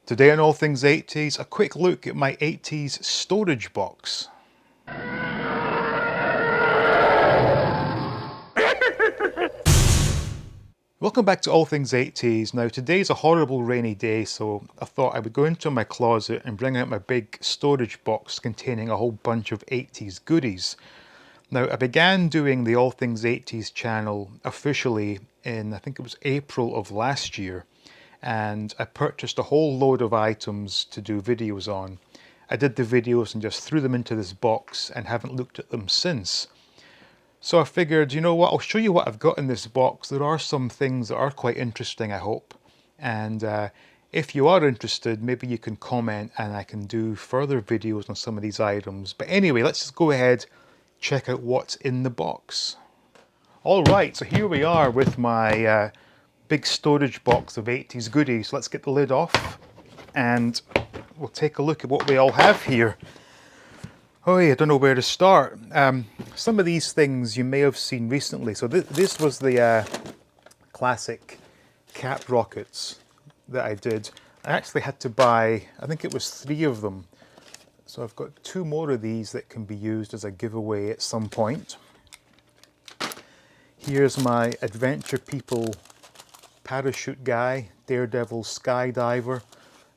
Today on All Things 80s, a quick look at my 80s storage box. Welcome back to All Things 80s. Now today's a horrible rainy day, so I thought I would go into my closet and bring out my big storage box containing a whole bunch of 80s goodies. Now I began doing the All Things 80s channel officially in, I think it was April of last year, and I purchased a whole load of items to do videos on. I did the videos and just threw them into this box and haven't looked at them since. So I figured, you know what, I'll show you what I've got in this box. There are some things that are quite interesting, I hope. And if you are interested, maybe you can comment and I can do further videos on some of these items. But anyway, let's just go ahead, check out what's in the box. All right, so here we are with my big storage box of 80s goodies. Let's get the lid off and we'll take a look at what we all have here. Oh yeah, I don't know where to start. Some of these things you may have seen recently. So this was the classic cap rockets that I did. I actually had to buy, I think it was 3 of them. So I've got 2 more of these that can be used as a giveaway at some point. Here's my Adventure People parachute guy, Daredevil skydiver.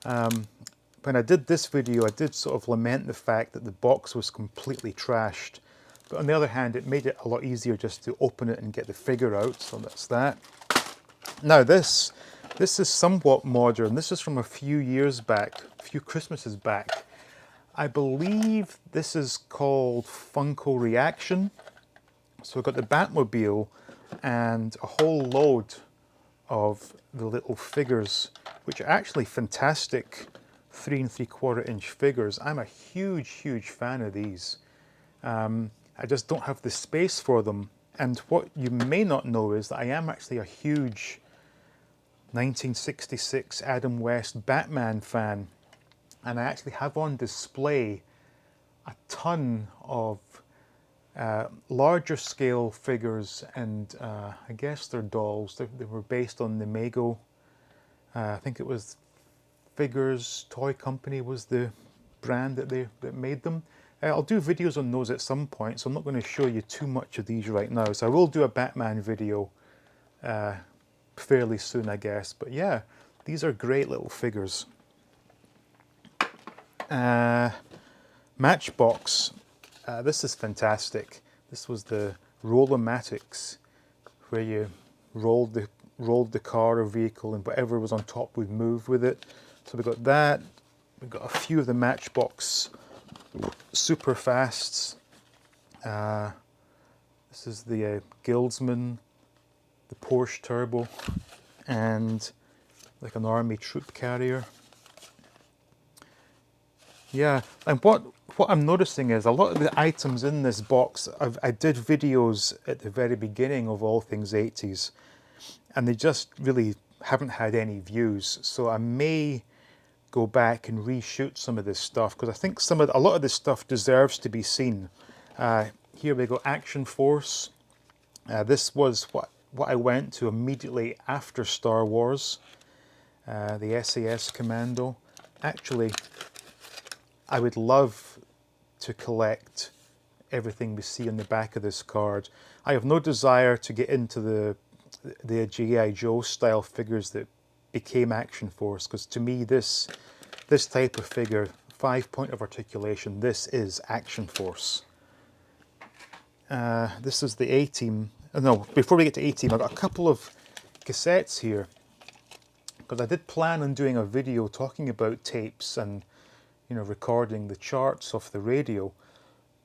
When I did this video, I did sort of lament the fact that the box was completely trashed. But on the other hand, it made it a lot easier just to open it and get the figure out, so that's that. Now this is somewhat modern. This is from a few years back, a few Christmases back. I believe this is called Funko Reaction. So we've got the Batmobile and a whole load of the little figures, which are actually fantastic 3 3/4 inch figures. I'm a huge fan of these. I just don't have the space for them. And what you may not know is that I am actually a huge 1966 Adam West Batman fan. And I actually have on display a ton of larger scale figures, and I guess they're dolls. They were based on the Mego. I think it was Figures Toy Company was the brand that made them. I'll do videos on those at some point, so I'm not going to show you too much of these right now. So I will do a Batman video fairly soon, I guess. But yeah, these are great little figures. Matchbox. This is fantastic. This was the Roll-O-Matics, where you rolled the car or vehicle and whatever was on top would move with it. So we've got that. We've got a few of the Matchbox super fasts. This is the Guildsman, the Porsche Turbo, and like an army troop carrier. Yeah, and what I'm noticing is a lot of the items in this box, I did videos at the very beginning of All Things 80s, and they just really haven't had any views. So I may go back and reshoot some of this stuff, because I think a lot of this stuff deserves to be seen. Here we go, Action Force. This was what I went to immediately after Star Wars. The SAS Commando. Actually, I would love to collect everything we see on the back of this card. I have no desire to get into the G.I. Joe style figures that became Action Force, because to me this type of figure, 5-point of articulation, this is Action Force. This is the A-Team. No, before we get to A-Team, I've got a couple of cassettes here, because I did plan on doing a video talking about tapes and, you know, recording the charts off the radio.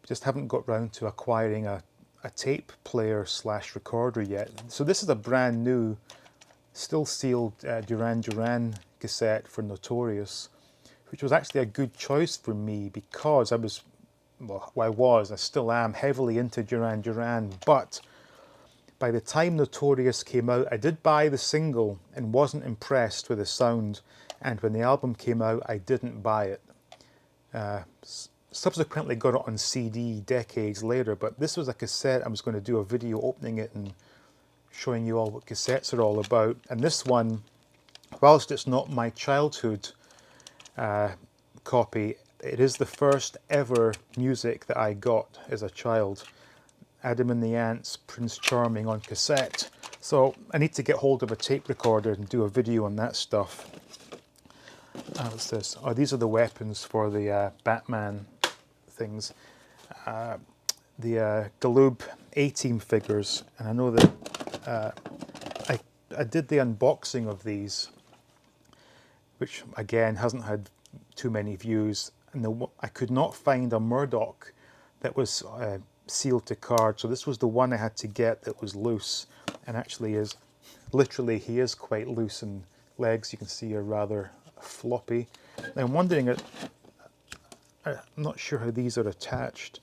Just haven't got round to acquiring a tape player / recorder yet. So this is a brand new, still sealed Duran Duran cassette for Notorious, which was actually a good choice for me, because I still am heavily into Duran Duran, but by the time Notorious came out, I did buy the single and wasn't impressed with the sound, and when the album came out, I didn't buy it. Subsequently got it on CD decades later, but this was a cassette. I was going to do a video opening it and showing you all what cassettes are all about. And this one, whilst it's not my childhood, copy. It is the first ever music that I got as a child. Adam and the Ants, Prince Charming on cassette. So I need to get hold of a tape recorder and do a video on that stuff. What's this? Oh, these are the weapons for the Batman things. The Galoob A-Team figures, and I know that I did the unboxing of these, which again hasn't had too many views, and I could not find a Murdoch that was sealed to card, so this was the one I had to get that was loose, and actually is, literally he is quite loose, and legs you can see are rather floppy. Now I'm wondering, I'm not sure how these are attached,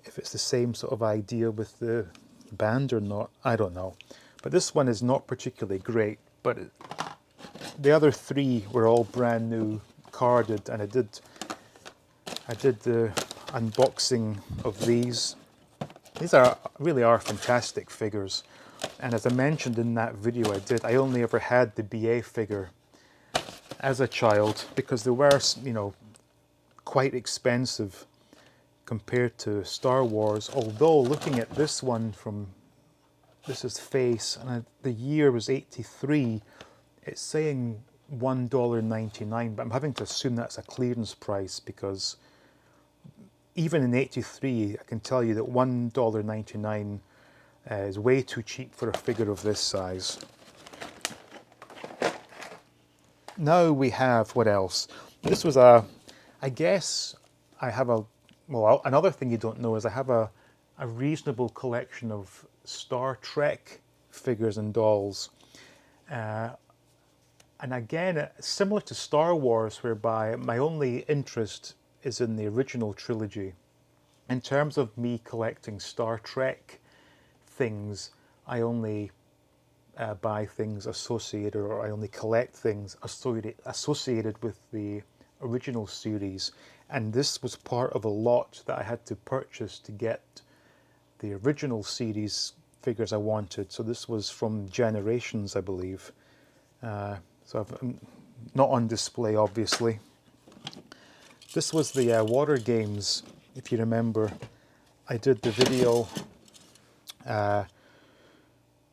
if it's the same sort of idea with the band or not, I don't know. But this one is not particularly great, but the other three were all brand new carded, and I did the unboxing of these. These really are fantastic figures, and as I mentioned in that video I only ever had the BA figure as a child because they were, you know, quite expensive compared to Star Wars, although looking at this one this is Face, and the year was 83, it's saying $1.99, but I'm having to assume that's a clearance price because even in 83, I can tell you that $1.99 is way too cheap for a figure of this size. Now we have, what else? This was I guess I have well, another thing you don't know is I have a reasonable collection of Star Trek figures and dolls. And again, similar to Star Wars, whereby my only interest is in the original trilogy. In terms of me collecting Star Trek things, I only buy things associated, or I only collect things associated with the original series. And this was part of a lot that I had to purchase to get the original series figures I wanted. So this was from Generations, I believe. So I've not on display, obviously. This was the Water Games, if you remember. I did the video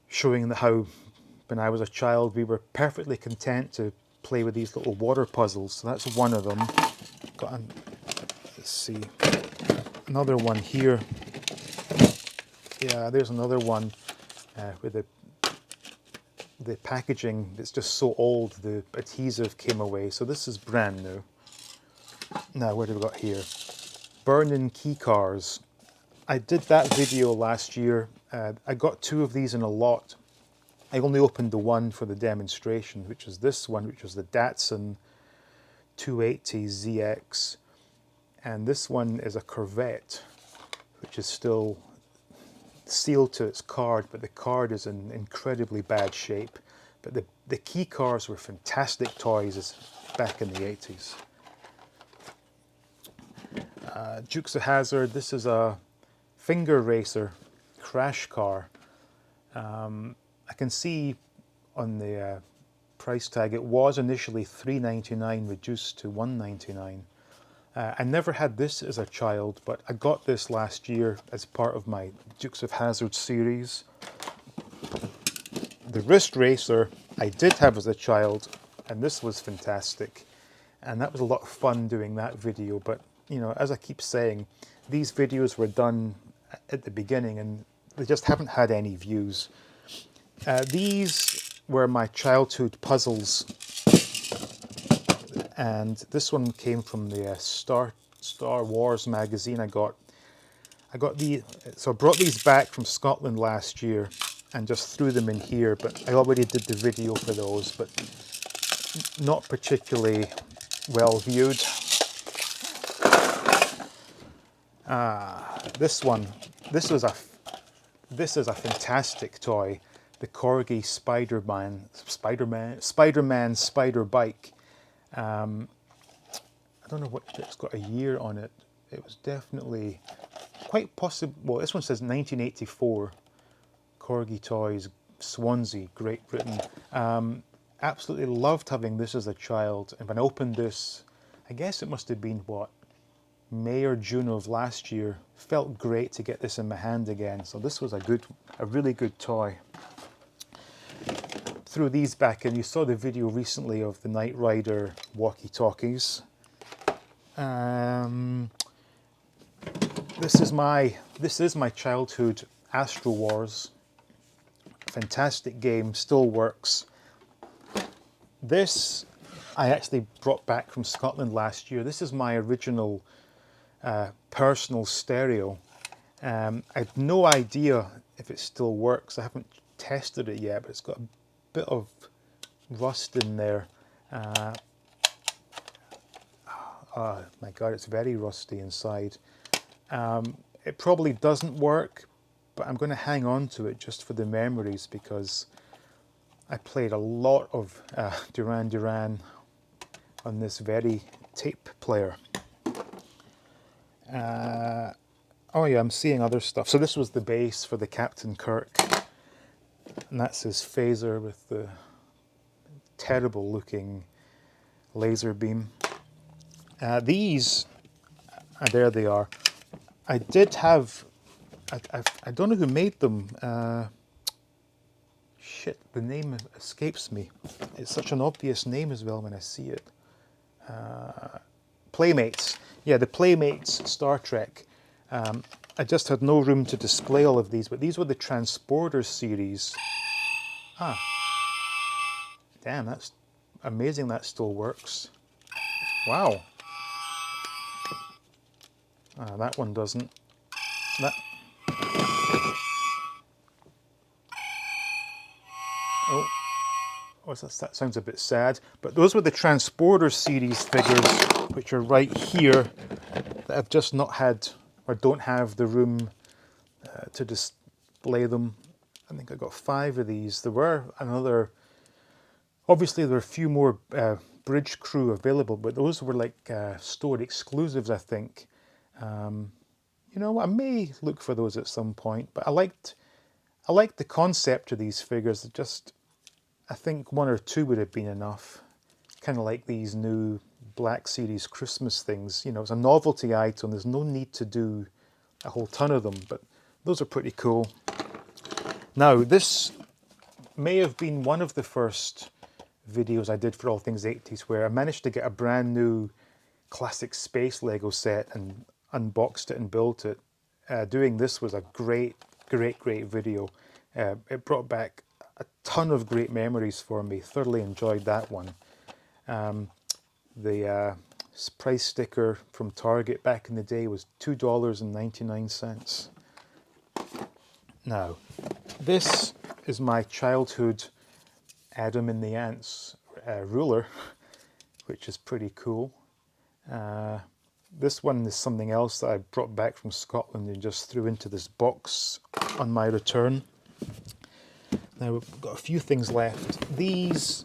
showing how, when I was a child, we were perfectly content to play with these little water puzzles. So that's one of them. Let's see, another one here. Yeah, there's another one with the packaging. It's just so old, the adhesive came away. So this is brand new. Now, what have we got here? Burning key cars. I did that video last year. I got two of these in a lot. I only opened the one for the demonstration, which is this one, which was the Datsun 280 ZX. And this one is a Corvette, which is still sealed to its card, but the card is in incredibly bad shape. But the key cars were fantastic toys back in the 80s. Dukes of Hazzard. This is a finger racer crash car. I can see on the price tag it was initially $3.99, reduced to $1.99. I never had this as a child, but I got this last year as part of my Dukes of Hazzard series. The wrist racer I did have as a child, and this was fantastic. And that was a lot of fun doing that video, but you know, as I keep saying, these videos were done at the beginning and they just haven't had any views. These were my childhood puzzles, and this one came from the Star Wars magazine I got. So I brought these back from Scotland last year and just threw them in here, but I already did the video for those, but not particularly well viewed. This is a fantastic toy, the Corgi Spider-Man Spider Bike. I don't know what, it's got a year on it. It was definitely quite possible. Well, this one says 1984. Corgi Toys, Swansea, Great Britain. Absolutely loved having this as a child, and when I opened this I guess it must have been, what, May or June of last year. Felt great to get this in my hand again. So this was a really good toy. Threw these back in. You saw the video recently of the Knight Rider walkie-talkies. This is my childhood Astro Wars. Fantastic game, still works. This I actually brought back from Scotland last year. This is my original personal stereo. I have no idea if it still works. I haven't tested it yet, but it's got a bit of rust in there. Oh my god, it's very rusty inside. It probably doesn't work, but I'm going to hang on to it just for the memories, because I played a lot of Duran Duran on this very tape player. Oh yeah, I'm seeing other stuff. So this was the base for the Captain Kirk, and that's his phaser with the terrible looking laser beam. These, there they are. I did have, I don't know who made them. Shit, the name escapes me. It's such an obvious name as well when I see it. Playmates. Yeah, the Playmates Star Trek. I just had no room to display all of these, but these were the Transporters series. Ah. Damn, that's amazing that still works. Wow. That one doesn't. That. Oh, that sounds a bit sad. But those were the Transporter series figures, which are right here, that I've just not had, or don't have the room to display them. I think I got 5 of these. There were another, obviously there were a few more Bridge Crew available, but those were like store exclusives, I think. You know, I may look for those at some point, but I liked the concept of these figures. I think 1 or 2 would have been enough. Kind of like these new Black Series Christmas things. You know, it's a novelty item. There's no need to do a whole ton of them, but those are pretty cool. Now, this may have been one of the first videos I did for All Things 80s where I managed to get a brand new classic space Lego set and unboxed it and built it. Doing this was a great video. It brought back a ton of great memories for me. Thoroughly enjoyed that one. The price sticker from Target back in the day was $2.99. Now, this is my childhood Adam and the Ants ruler, which is pretty cool. This one is something else that I brought back from Scotland and just threw into this box on my return. Now we've got a few things left. These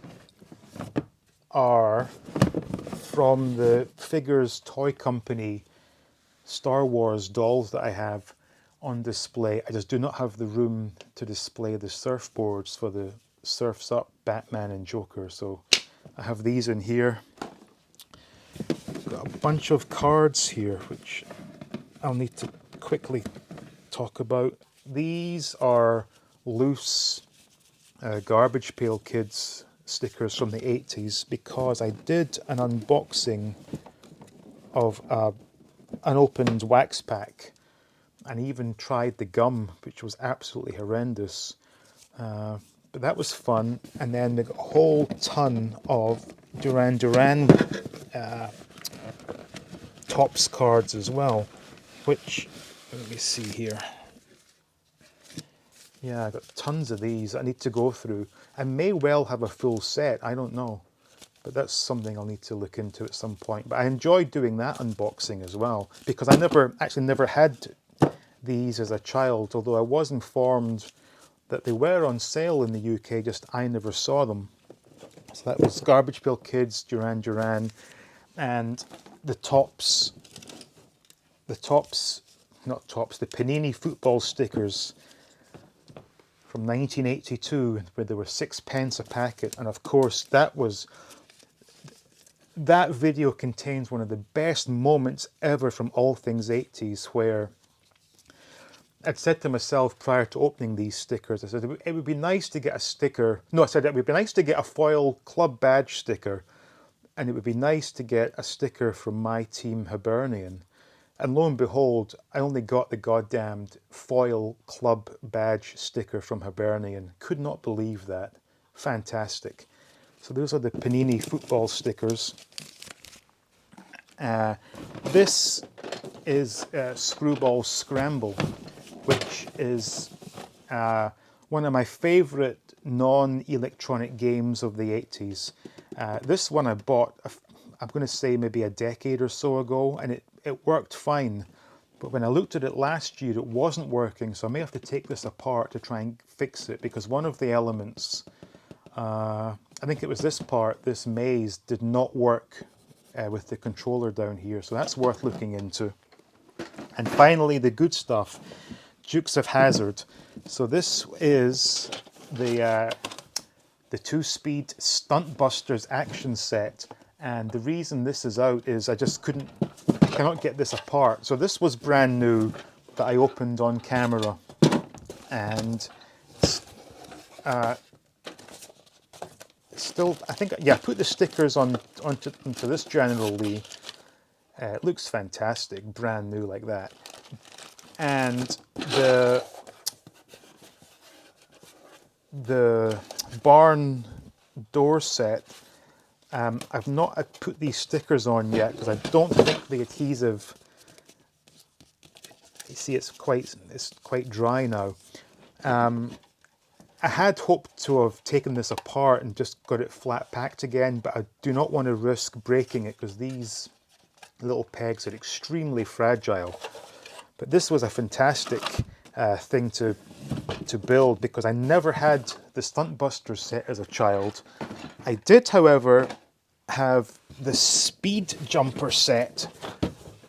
are from the Figures Toy Company Star Wars dolls that I have on display. I just do not have the room to display the surfboards for the Surf's Up Batman and Joker, so I have these in here. Got a bunch of cards here which I'll need to quickly talk about. These are loose Garbage Pail Kids stickers from the 80s because I did an unboxing of an opened wax pack and even tried the gum, which was absolutely horrendous. But that was fun. And then they got a whole ton of Duran Duran Tops cards as well, which, let me see here. Yeah, I got tons of these I need to go through. I may well have a full set, I don't know. But that's something I'll need to look into at some point. But I enjoyed doing that unboxing as well, because I never had these as a child, although I was informed that they were on sale in the UK, just I never saw them. So that was Garbage Pail Kids, Duran Duran, and the Panini football stickers from 1982, where they were 6 pence a packet. And of course, that was that video contains one of the best moments ever from All Things 80s, where I'd said to myself prior to opening these stickers, I said it would be nice to get a sticker. No, I said it would be nice to get a foil club badge sticker, and it would be nice to get a sticker from my team Hibernian. And lo and behold, I only got the goddamned foil club badge sticker from Hibernian. Could not believe that. Fantastic. So those are the Panini football stickers. This is Screwball Scramble, which is one of my favourite non-electronic games of the 80s. This one I bought, I'm going to say maybe a decade or so ago, and it worked fine. But when I looked at it last year, it wasn't working, so I may have to take this apart to try and fix it, because one of the elements, I think it was this part, this maze, did not work with the controller down here, so that's worth looking into. And finally, the good stuff, Dukes of Hazzard. So this is the 2-speed Stunt Busters action set, and the reason this is out is I just cannot get this apart. So this was brand new that I opened on camera, and still, I think, yeah, I put the stickers onto this General Lee. It looks fantastic, brand new like that. And the barn door set, I've not put these stickers on yet because I don't think the adhesive, you see it's quite dry now. I had hoped to have taken this apart and just got it flat packed again, but I do not want to risk breaking it because these little pegs are extremely fragile. But this was a fantastic thing to build because I never had the Stunt Busters set as a child. I did, however, have the Speed Jumper set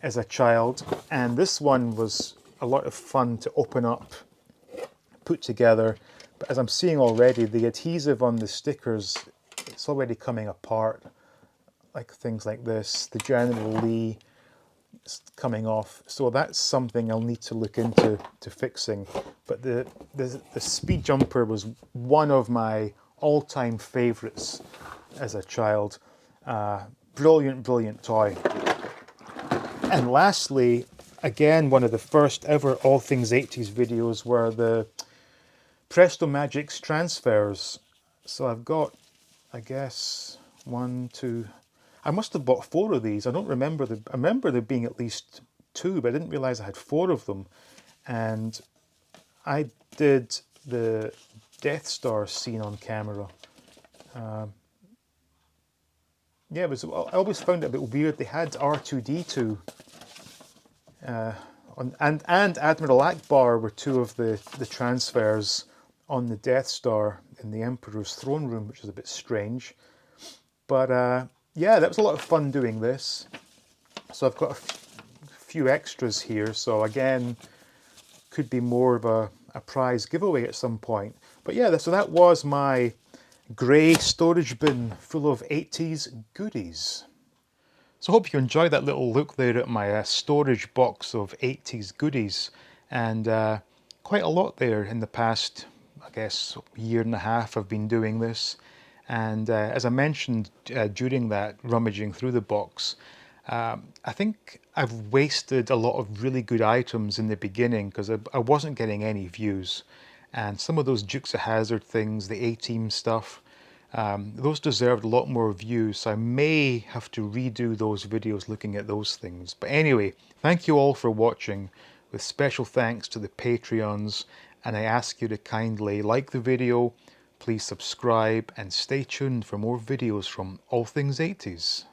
as a child, and this one was a lot of fun to open up, put together. But as I'm seeing already, the adhesive on the stickers, it's already coming apart, like things like this. The General Lee is coming off, so that's something I'll need to look into fixing. But the Speed Jumper was one of my all-time favorites as a child. Brilliant, brilliant toy. And lastly, again, one of the first ever All Things 80s videos were the Presto Magix transfers. So I've got, I guess, 1, 2, I must have bought 4 of these. I don't remember I remember there being at least 2, but I didn't realize I had 4 of them. And I did the Death Star scene on camera. Yeah, I always found it a bit weird. They had R2-D2 and Admiral Akbar were 2 of the transfers on the Death Star in the Emperor's throne room, which is a bit strange. But yeah, that was a lot of fun doing this. So I've got a few extras here. So again, could be more of a prize giveaway at some point. But yeah, so that was my grey storage bin full of 80s goodies. So I hope you enjoyed that little look there at my storage box of 80s goodies. And quite a lot there in the past, I guess, year and a half I've been doing this. And as I mentioned during that rummaging through the box, I think I've wasted a lot of really good items in the beginning because I wasn't getting any views. And some of those Dukes of Hazzard things, the A-Team stuff, those deserved a lot more views, so I may have to redo those videos looking at those things. But anyway, thank you all for watching, with special thanks to the Patreons, and I ask you to kindly like the video, please subscribe, and stay tuned for more videos from All Things 80s.